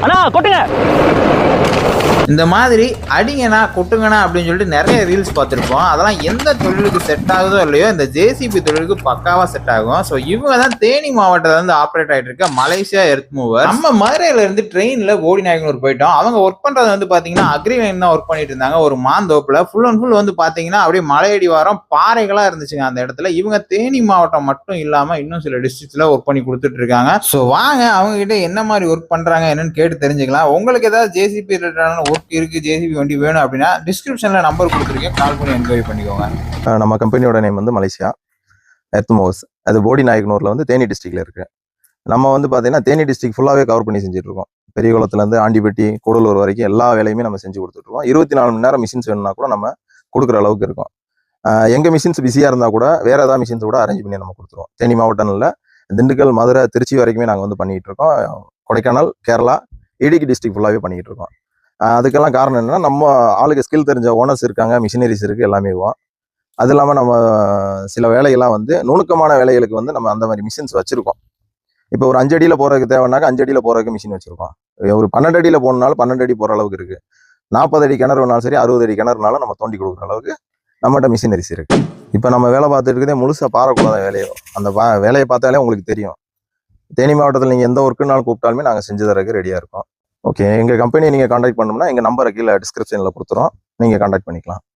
அண்ணா கொட்டுங்க. இந்த மாதிரி அடிங்கண்ணா கொட்டுங்கண்ணா அப்படின்னு சொல்லிட்டு நிறைய ரீல்ஸ் பார்த்துருப்போம். அதெல்லாம் எந்த தொழிலுக்கு செட் ஆகுதோ இல்லையோ இந்த ஜேசிபி தொழிலுக்கு பக்காவாக செட் ஆகும். ஸோ இவங்க தான் தேனி மாவட்டத்தில் வந்து ஆப்ரேட் ஆகிட்டு இருக்க மலேசியா எர்த் மூவர். நம்ம மதுரையில இருந்து ட்ரெயினில் போடிநாயக்கனூர் போயிட்டோம். அவங்க ஒர்க் பண்ணுறது வந்து பார்த்தீங்கன்னா அக்ரி லைன் தான் ஒர்க் பண்ணிட்டு இருந்தாங்க. ஒரு மாந்தோப்பில் ஃபுல் அண்ட் ஃபுல் வந்து பார்த்தீங்கன்னா அப்படியே மலையடி வாரம் பாறைகளாக இருந்துச்சுங்க அந்த இடத்துல. இவங்க தேனி மாவட்டம் மட்டும் இல்லாமல் இன்னும் சில டிஸ்ட்ரிக்ட்ல ஒர்க் பண்ணி கொடுத்துட்டு இருக்காங்க. ஸோ வாங்க அவங்க கிட்ட என்ன மாதிரி ஒர்க் பண்றாங்க என்னன்னு கேட்டு தெரிஞ்சுக்கலாம். உங்களுக்கு ஏதாவது ஜேசிபி ரிலேட்டடான ஒர்க் இருக்கு, ஜேசிபி வண்டி வேணும் அப்படின்னா டிஸ்கிரிப்ஷன்ல நம்பர் கொடுத்துருக்கேன், கால் பண்ணி என்கொயரி பண்ணிக்கோங்க. நம்ம கம்பெனியோட நேம் வந்து மலேசியா எர்த் மூவர்ஸ். அது போடிநாயக்கனூர்ல வந்து தேனி டிஸ்ட்ரிக்ட்ல இருக்கு. நம்ம வந்து பார்த்தீங்கன்னா தேனி டிஸ்ட்ரிக்ட் ஃபுல்லாகவே கவர் பண்ணி செஞ்சுட்டு இருக்கோம். பெரியகுளத்துலேருந்து ஆண்டிப்பட்டி கூடலூர் வரைக்கும் எல்லா வேலையுமே நம்ம செஞ்சு கொடுத்துட்ருக்கோம். 24 மணி நேரம் மிஷின்ஸ் வேணும்னா கூட நம்ம கொடுக்குற அளவுக்கு இருக்கும். எங்கள் மிஷின்ஸ் பிஸியாக இருந்தால் கூட வேறு ஏதாவது மிஷின்ஸ் கூட அரேஞ்ச் பண்ணி நம்ம கொடுத்துருவோம். தேனி மாவட்டம் இல்லை, திண்டுக்கல், மதுரை, திருச்சி வரைக்குமே நாங்கள் வந்து பண்ணிகிட்டு இருக்கோம். கொடைக்கானல், கேரளா, இடுக்கி டிஸ்ட்ரிக்ட் ஃபுல்லாகவே பண்ணிக்கிட்டு இருக்கோம். அதுக்கெல்லாம் காரணம் என்னன்னா நம்ம ஆளுக்கு ஸ்கில் தெரிஞ்ச ஓனர்ஸ் இருக்காங்க, மிஷினரிஸ் இருக்குது, எல்லாமே இருக்கும். அது இல்லாமல் நம்ம சில வேலைகள்லாம் வந்து நுணுக்கமான வேலைகளுக்கு வந்து நம்ம அந்த மாதிரி மிஷின்ஸ் வச்சுருக்கோம். இப்போ ஒரு 5 அடியில் போகிறதுக்கு தேவைன்னாக்கா 5 அடியில் போகிறதுக்கு மிஷின் வச்சுருக்கோம். ஒரு 12 அடியில் போகணுனாலும் 12 அடி போகிற அளவுக்கு இருக்குது. 40 அடி கிணறுனாலும் சரி, 60 அடி கிணறுனாலும் நம்ம தோண்டி கொடுக்குற அளவுக்கு நம்மகிட்ட மிஷினரிஸ் இருக்குது. இப்போ நம்ம வேலை பார்த்துட்டு இருக்கதே முழுசாக பாறைக்குள்ள வேலையோ. அந்த வேலையை பார்த்தாலே உங்களுக்கு தெரியும். தேனி மாவட்டத்தில் நீங்கள் எந்த ஒர்க்குனாலும் கூப்பிட்டாலுமே நாங்கள் செஞ்சு தரக்கு ரெடியாக இருக்கோம். ஓகே, எங்கள் கம்பெனியை நீங்கள் கான்டாக்ட் பண்ணோம்னா எங்கள் நம்பரை கீழே டிஸ்கிரிப்ஷனில் கொடுத்துறோம், நீங்கள் கான்டாக்ட் பண்ணிக்கலாம்.